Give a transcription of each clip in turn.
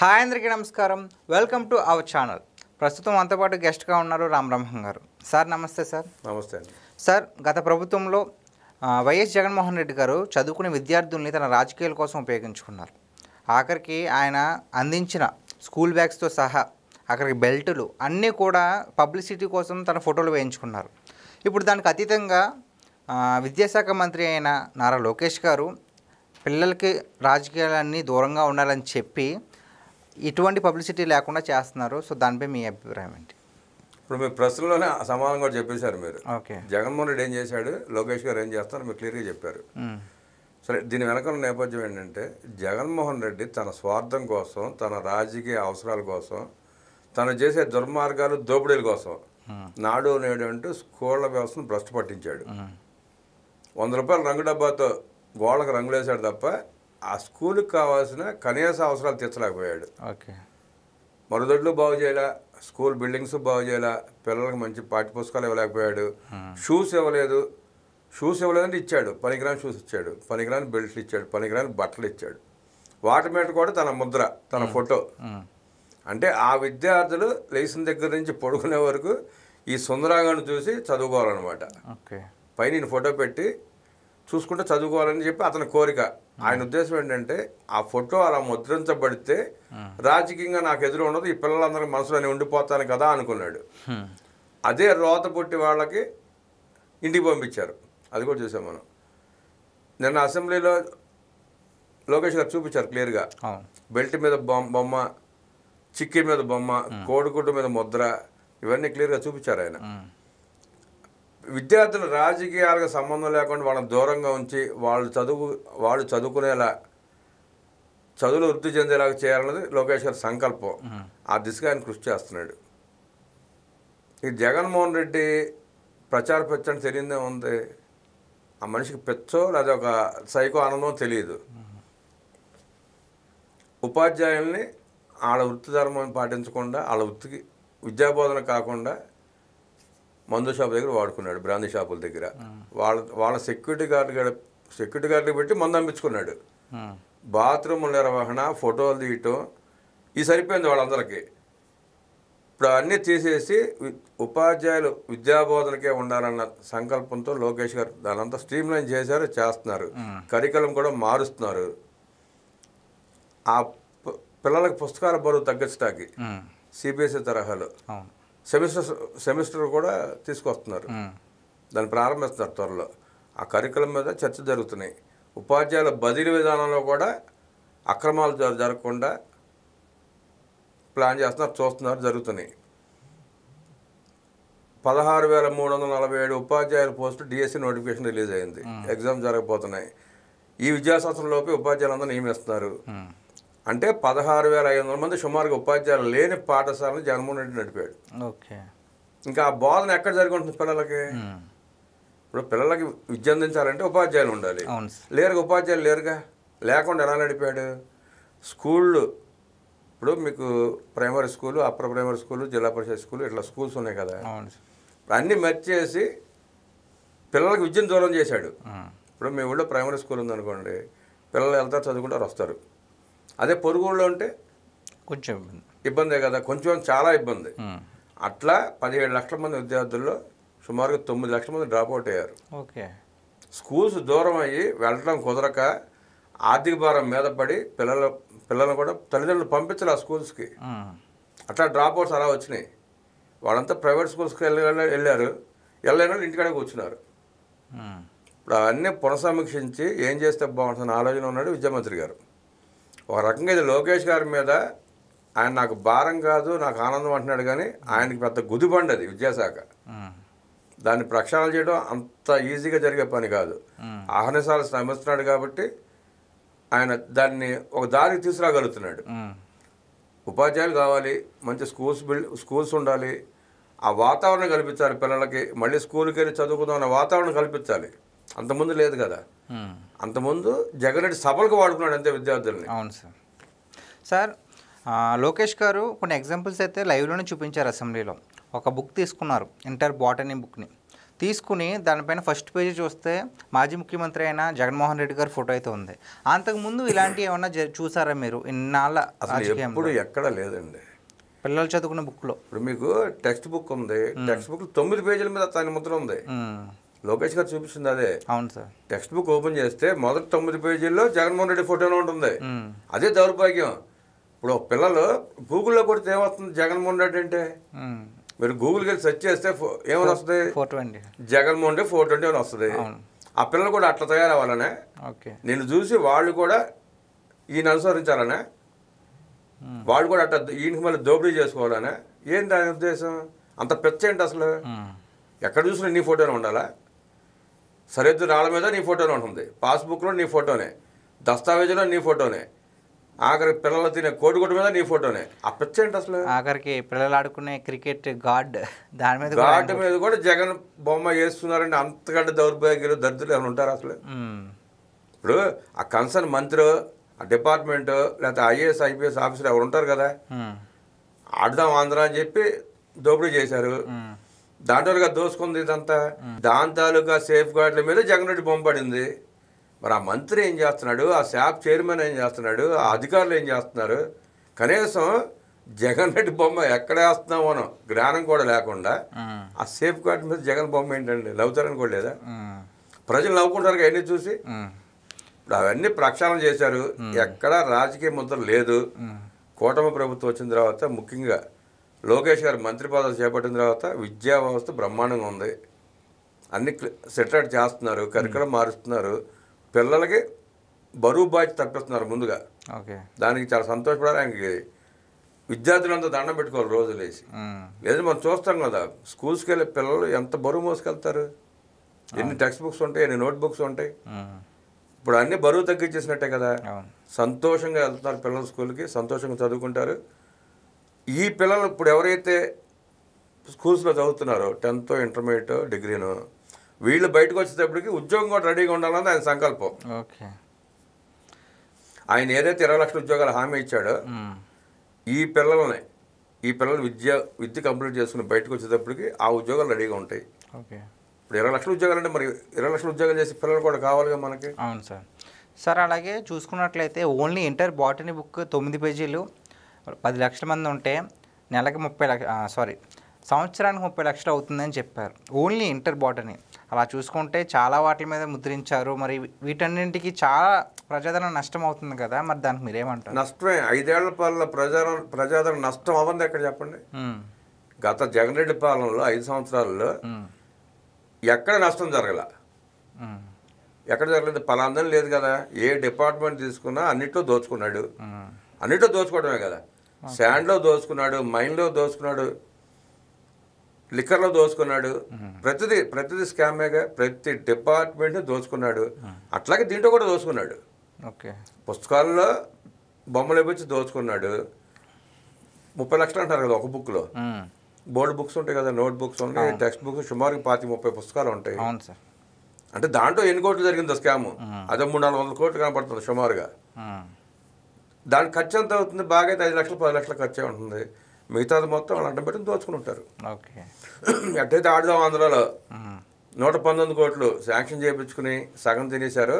Hi అందరికీ నమస్కారం. Welcome to our channel. ప్రస్తుతం మనతో పాటు గెస్ట్గా ఉన్నారు రామబ్రహ్మం గారు. సార్ నమస్తే. సార్ నమస్తే అండి. సార్, గత ప్రభుత్వంలో వైఎస్ జగన్మోహన్ రెడ్డి గారు చదువుకునే విద్యార్థుల్ని తన రాజకీయాల కోసం ఉపయోగించుకున్నారు. ఆఖరికి ఆయన అందించిన స్కూల్ బ్యాగ్స్తో సహా అక్కడికి బెల్టులు అన్నీ కూడా పబ్లిసిటీ కోసం తన ఫోటోలు వేయించుకున్నారు. ఇప్పుడు దానికి అతీతంగా విద్యాశాఖ మంత్రి అయిన నారా లోకేష్ గారు పిల్లలకి రాజకీయాలన్నీ దూరంగా ఉండాలని చెప్పి ఇటువంటి పబ్లిసిటీ లేకుండా చేస్తున్నారు. సో దానిపై మీ అభిప్రాయం ఏంటి? ఇప్పుడు మీ ప్రశ్నలోనే సమాధానం కూడా చెప్పేశారు మీరు. ఓకే, జగన్మోహన్ రెడ్డి ఏం చేశాడు, లోకేష్ గారు ఏం చేస్తారో మీరు క్లియర్గా చెప్పారు. సరే, దీని వెనకాల నేపథ్యం ఏంటంటే జగన్మోహన్ రెడ్డి తన స్వార్థం కోసం, తన రాజకీయ అవసరాల కోసం, తను చేసే దుర్మార్గాలు దోపిడీల కోసం నాడు నేడు అంటూ స్కూళ్ళ వ్యవస్థను భ్రష్టు పట్టించాడు. 100 రూపాయల రంగు డబ్బాతో గోళ్ళకు రంగులేశాడు తప్ప ఆ స్కూల్కి కావాల్సిన కనీస అవసరాలు తీర్చలేకపోయాడు. ఓకే, మరుదొడ్లు బాగు చేయాల, స్కూల్ బిల్డింగ్స్ బాగు చేయాల, పిల్లలకు మంచి పాఠ్య పుస్తకాలు ఇవ్వలేకపోయాడు, షూస్ ఇవ్వలేదు. షూస్ ఇవ్వలేదంటే ఇచ్చాడు, పనికిరాని షూస్ ఇచ్చాడు, పనికిరాని బెల్ట్లు ఇచ్చాడు, పనికిరాని బట్టలు ఇచ్చాడు. వాటి మీద కూడా తన ముద్ర, తన ఫోటో. అంటే ఆ విద్యార్థులు లేచిన దగ్గర నుంచి పడుకునే వరకు ఈ సుందరాంగాన్ని చూసి చదువుకోవాలన్నమాట. ఓకే, పైన ఈయన ఫోటో పెట్టి చూసుకుంటే చదువుకోవాలని చెప్పి అతని కోరిక. ఆయన ఉద్దేశం ఏంటంటే ఆ ఫోటో అలా ముద్రించబడితే రాజకీయంగా నాకు ఎదురు ఉండదు, ఈ పిల్లలందరికీ మనసులోనే ఉండిపోతాను కదా అనుకున్నాడు. అదే రోత పుట్టి వాళ్ళకి ఇంటికి పంపించారు. అది కూడా చూసాం మనం. నిన్న అసెంబ్లీలో లోకేష్ గారు చూపించారు క్లియర్గా. బెల్ట్ మీద బొమ్మ, చిక్కీ మీద బొమ్మ, కోడిగుడ్డు మీద ముద్ర, ఇవన్నీ క్లియర్గా చూపించారు ఆయన. విద్యార్థులు రాజకీయాలకు సంబంధం లేకుండా వాళ్ళని దూరంగా ఉంచి వాళ్ళు చదువుకునేలా, చదువులు వృద్ధి చెందేలాగా చేయాలన్నది లోకేష్ గారి సంకల్పం. ఆ దిశగా ఆయన కృషి చేస్తున్నాడు. ఈ జగన్మోహన్ రెడ్డి ప్రచార పెచ్చని తెలియదే ఉంది. ఆ మనిషికి పెచ్చో లేదా ఒక సైకో ఆనందం తెలియదు. ఉపాధ్యాయుల్ని వాళ్ళ వృత్తి ధర్మం పాటించకుండా, వాళ్ళ వృత్తికి విద్యాబోధన కాకుండా మందు షాప్ దగ్గర వాడుకున్నాడు, బ్రాందీ షాపుల దగ్గర. వాళ్ళ సెక్యూరిటీ గార్డులు పెట్టి మందు అమ్మించుకున్నాడు. బాత్రూమ్ నిర్వహణ, ఫోటోలు తీయటం, ఇది సరిపోయింది వాళ్ళందరికీ. ఇప్పుడు అవన్నీ తీసేసి ఉపాధ్యాయులు విద్యాబోధనకే ఉండాలన్న సంకల్పంతో లోకేష్ గారు దానంతా స్ట్రీమ్లైన్ చేస్తున్నారు. కరికులం కూడా మారుస్తున్నారు. ఆ పిల్లలకు పుస్తకాల బరువు తగ్గించడానికి సిబిఎస్ఈ తరహాలో సెమిస్టర్ కూడా తీసుకొస్తున్నారు. దాన్ని ప్రారంభిస్తున్నారు త్వరలో. ఆ కరికులం మీద చర్చ జరుగుతున్నాయి. ఉపాధ్యాయుల బదిలీ విధానంలో కూడా అక్రమాలు జరగకుండా ప్లాన్ చేస్తున్నారు, చూస్తున్నారు, జరుగుతున్నాయి. 16,347 ఉపాధ్యాయుల పోస్టు డిఎస్సి నోటిఫికేషన్ రిలీజ్ అయింది. ఎగ్జామ్ జరగబోతున్నాయి. ఈ విద్యా సంవత్సరంలోపే ఉపాధ్యాయులందరూ నియమిస్తున్నారు. అంటే 16,500 మంది సుమారుగా ఉపాధ్యాయులు లేని పాఠశాలను జగన్మోహన్ రెడ్డి నడిపాడు. ఓకే, ఇంకా ఆ బోధన ఎక్కడ జరిగి ఉంటుంది పిల్లలకి? ఇప్పుడు పిల్లలకి విద్య అందించాలంటే ఉపాధ్యాయులు ఉండాలి. లేరుగా ఉపాధ్యాయులు లేకుండా ఎలా నడిపాడు? స్కూళ్ళు ఇప్పుడు మీకు primary school, upper primary school, జిల్లా పరిషత్ స్కూలు, ఇట్లా స్కూల్స్ ఉన్నాయి కదా. అన్నీ మర్చేసి పిల్లలకి విద్యను దూరం చేశాడు. ఇప్పుడు మీ ఊళ్ళో ప్రైమరీ స్కూల్ ఉందనుకోండి, పిల్లలు వెళ్తారు, చదువుకుంటారు, వస్తారు. అదే పొరుగు ఊళ్ళో ఉంటే కొంచెం ఇబ్బందే కదా, కొంచెం చాలా ఇబ్బంది. అట్లా 17 లక్షల మంది విద్యార్థుల్లో సుమారుగా 9 లక్షల మంది డ్రాప్అవుట్ అయ్యారు. ఓకే, స్కూల్స్ దూరం అయ్యి వెళ్ళడం కుదరక ఆర్థిక భారం మీద పడి పిల్లలను కూడా తల్లిదండ్రులు పంపించాలి ఆ స్కూల్స్కి. అట్లా డ్రాప్అవుట్స్ అలా వచ్చినాయి. వాళ్ళంతా ప్రైవేట్ స్కూల్స్కి వెళ్ళారు, వెళ్ళలేని వాళ్ళు ఇంటికాడే కూర్చున్నారు. ఇప్పుడు అవన్నీ పునఃసమీక్షించి ఏం చేస్తే బాగుంటుందని ఆలోచన ఉన్నాడు విద్యామంత్రి గారు. ఒక రకంగా ఇది లోకేష్ గారి మీద ఆయన నాకు భారం కాదు, నాకు ఆనందం అంటున్నాడు, కానీ ఆయనకి పెద్ద గుదిబండి అది విద్యాశాఖ. దాన్ని ప్రక్షాళన చేయడం అంత ఈజీగా జరిగే పని కాదు. ఆహ్నిసాలు శ్రమిస్తున్నాడు కాబట్టి ఆయన దాన్ని ఒక దారికి తీసుకురాగలుగుతున్నాడు. ఉపాధ్యాయులు కావాలి, మంచి స్కూల్స్ ఉండాలి, ఆ వాతావరణం కల్పించాలి పిల్లలకి. మళ్ళీ స్కూల్కి వెళ్ళి చదువుకుందాం అనే వాతావరణం కల్పించాలి. అంతకుముందు లేదు కదా. అంతకుముందు జగన్ రెడ్డి సభలకు వాడుకున్నాడు అంతే విద్యార్థుల్ని. అవును సార్. సార్, లోకేష్ గారు కొన్ని ఎగ్జాంపుల్స్ అయితే లైవ్లోనే చూపించారు అసెంబ్లీలో. ఒక బుక్ తీసుకున్నారు, ఇంటర్ బాటనీ బుక్ని. తీసుకుని దానిపైన ఫస్ట్ పేజీ చూస్తే మాజీ ముఖ్యమంత్రి అయిన జగన్మోహన్ రెడ్డి గారి ఫోటో అయితే ఉంది. అంతకుముందు ఇలాంటివి ఏమన్నా చూసారా మీరు ఇన్నాళ్ళ అసలు రాజకీయంలో? ఎప్పుడు ఎక్కడ లేదండి. పిల్లలు చదువుకున్న బుక్లో ఇప్పుడు మీకు టెక్స్ట్ బుక్ ఉంది, టెక్స్ట్ బుక్ 9 పేజీల మీద తన ముద్ర ఉంది. లోకేష్ గారు చూపించింది అదే. అవును సార్. టెక్స్ట్ బుక్ ఓపెన్ చేస్తే మొదటి 9 పేజీల్లో జగన్మోహన్ రెడ్డి ఫోటోనే ఉంటుంది. అదే దౌర్భాగ్యం. ఇప్పుడు పిల్లలు గూగుల్లో కొడితే ఏమవుతుంది జగన్మోహన్ రెడ్డి అంటే? మీరు గూగుల్కి వెళ్ళి సెర్చ్ చేస్తే ఏమని వస్తుంది? 420 జగన్మోహన్ రెడ్డి 420 అని వస్తుంది. ఆ పిల్లలు కూడా అట్లా తయారవ్వాలనే, నేను చూసి వాళ్ళు కూడా ఈయన అనుసరించాలనే, వాళ్ళు కూడా అట్లా ఈయనకి మళ్ళీ దోపిడీ చేసుకోవాలనే. ఏంటి దాని ఉద్దేశం? అంత పెచ్చ ఏంటి అసలు? ఎక్కడ చూసినా నీ ఫోటోనే ఉండాలా? సరిహద్దు రాళ్ళ మీద నీ ఫోటోనే ఉంటుంది, పాస్బుక్లో నీ ఫోటోనే, దస్తావేజులో నీ ఫోటోనే, ఆఖరికి పిల్లలు తినే కోడిగుడ్డు మీద నీ ఫోటోనే. ఆ పెచ్చ ఏంటి అసలు? ఆఖరికి పిల్లలు ఆడుకునే క్రికెట్ గార్డ్ దాని మీద కూడా జగన్ బొమ్మ వేస్తున్నారంటే అంతకంటే దౌర్భాగ్యులు దరిద్రులు ఏమైనా ఉంటారు అసలు? ఇప్పుడు ఆ కన్సర్న్ మంత్రి, ఆ డిపార్ట్మెంట్, లేకపోతే ఐఏఎస్ ఐపీఎస్ ఆఫీసర్ ఎవరు ఉంటారు కదా, ఆడదాం ఆంధ్ర అని చెప్పి దోపిడీ చేశారు. దాంట్లోగా దోసుకుంది ఇదంతా. దాని తాలూకా సేఫ్ గార్డుల మీద జగన్ రెడ్డి బొమ్మ పడింది. మరి ఆ మంత్రి ఏం చేస్తున్నాడు, ఆ శాప్ చైర్మన్ ఏం చేస్తున్నాడు, ఆ అధికారులు ఏం చేస్తున్నారు? కనీసం జగన్ రెడ్డి బొమ్మ ఎక్కడ వేస్తున్నాం మనం జ్ఞానం కూడా లేకుండా ఆ సేఫ్ గార్డ్ మీద జగన్ బొమ్మ ఏంటండి? నవ్వుతారని కూడా లేదా? ప్రజలు నవ్వుకుంటారు అవన్నీ చూసి. ఇప్పుడు అవన్నీ ప్రక్షాళన చేశారు. ఎక్కడ రాజకీయ ముద్ర లేదు. కూటమి ప్రభుత్వం వచ్చిన తర్వాత ముఖ్యంగా లోకేష్ గారు మంత్రి పదవి చేపట్టిన తర్వాత విద్యా వ్యవస్థ బ్రహ్మాండంగా ఉంది. అన్ని సెటిల్ చేస్తున్నారు, కరికులం మారుస్తున్నారు, పిల్లలకి బరువు బాధ్యత తప్పిస్తున్నారు ముందుగా. దానికి చాలా సంతోషపడాలి. ఆయనకి విద్యార్థులంతా దండం పెట్టుకోవాలి రోజు లేచి. లేదంటే మనం చూస్తాం కదా, స్కూల్స్కి వెళ్ళే పిల్లలు ఎంత బరువు మోసుకెళ్తారు, ఎన్ని టెక్స్ట్ బుక్స్ ఉంటాయి, ఎన్ని నోట్ బుక్స్ ఉంటాయి. ఇప్పుడు అన్నీ బరువు తగ్గించేసినట్టే కదా. సంతోషంగా వెళ్తున్నారు పిల్లలు స్కూల్కి, సంతోషంగా చదువుకుంటారు. ఈ పిల్లలు ఇప్పుడు ఎవరైతే స్కూల్స్లో చదువుతున్నారో 10th ఇంటర్మీడియట్ డిగ్రీను, వీళ్ళు బయటకు వచ్చేటప్పటికి ఉద్యోగం కూడా రెడీగా ఉండాలని ఆయన సంకల్పం. ఆయన ఏదైతే 20 లక్షల ఉద్యోగాలు హామీ ఇచ్చాడో ఈ పిల్లలు విద్య కంప్లీట్ చేసుకుని బయటకు వచ్చేటప్పటికి ఆ ఉద్యోగాలు రెడీగా ఉంటాయి. ఇప్పుడు 20 లక్షల ఉద్యోగాలు అంటే మరి 20 లక్షల ఉద్యోగాలు చేసే పిల్లలు కూడా కావాలిగా మనకి. అవును సార్. సార్ అలాగే చూసుకున్నట్లయితే ఓన్లీ ఇంటర్ బాటనీ బుక్ 9 పేజీలు 10 లక్షల మంది ఉంటే నెలకి సంవత్సరానికి 30 లక్షలు అవుతుందని చెప్పారు ఓన్లీ ఇంటర్ బాటనీ. అలా చూసుకుంటే చాలా వాటి మీద ముద్రించారు. మరి వీటన్నింటికి చాలా ప్రజాదరణ నష్టం అవుతుంది కదా, మరి దానికి మీరేమంటారు? నష్టమే. 5 ఏళ్ల పాలన ప్రజాదరణ నష్టం అవ్వంది ఎక్కడ చెప్పండి? గత జగన్ రెడ్డి పాలనలో 5 సంవత్సరాల్లో ఎక్కడ నష్టం జరగల. ఎక్కడ జరగలేదు? పలాందని లేదు కదా. ఏ డిపార్ట్మెంట్ తీసుకున్నా అన్నిట్లో దోచుకున్నాడు. అన్నిట్లో దోచుకోవడమే కదా. శాండ్లో దోచుకున్నాడు, మైన్లో దోచుకున్నాడు, లిక్కర్లో దోచుకున్నాడు. ప్రతిదీ స్కామేగా. ప్రతి డిపార్ట్మెంట్ని దోచుకున్నాడు. అట్లాగే దీంట్లో కూడా దోచుకున్నాడు. పుస్తకాల్లో బొమ్మలు ఇవ్వచ్చు దోచుకున్నాడు. 30 లక్షలు అంటారు కదా ఒక బుక్లో. బోర్డు బుక్స్ ఉంటాయి కదా, నోట్ బుక్స్ ఉంటాయి, టెక్స్ట్ బుక్స్ సుమారుగా 25-30 పుస్తకాలు ఉంటాయి. అంటే దాంట్లో ఎన్ని కోట్లు జరిగిందో స్కాము? అదే 300-400 కోట్లు కనపడుతుంది సుమారుగా. దానికి ఖర్చు ఎంత అవుతుంది? బాగా అయితే 5 లక్షలు 10 లక్షల ఖర్చే ఉంటుంది. మిగతాది మొత్తం వాళ్ళు అడ్డం పెట్టి దోచుకుని ఉంటారు. ఎట్టయితే ఆడదాం ఆంధ్రాలో 119 కోట్లు శాంక్షన్ చేయించుకుని సగం తినేశారు.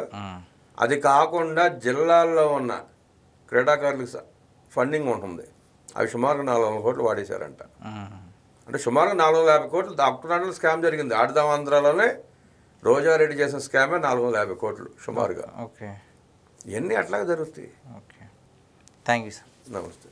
అది కాకుండా జిల్లాల్లో ఉన్న క్రీడాకారులకు ఫండింగ్ ఉంటుంది, అవి సుమారుగా 400 కోట్లు వాడేశారంట. అంటే సుమారుగా 450 కోట్లు అప్పుడు స్కామ్ జరిగింది. ఆడదాం ఆంధ్రాలోనే రోజారెడ్డి చేసిన స్కామే 450 కోట్లు సుమారుగా. ఇవన్నీ అట్లాగే జరుగుతాయి. Thank you sir. నమస్తే.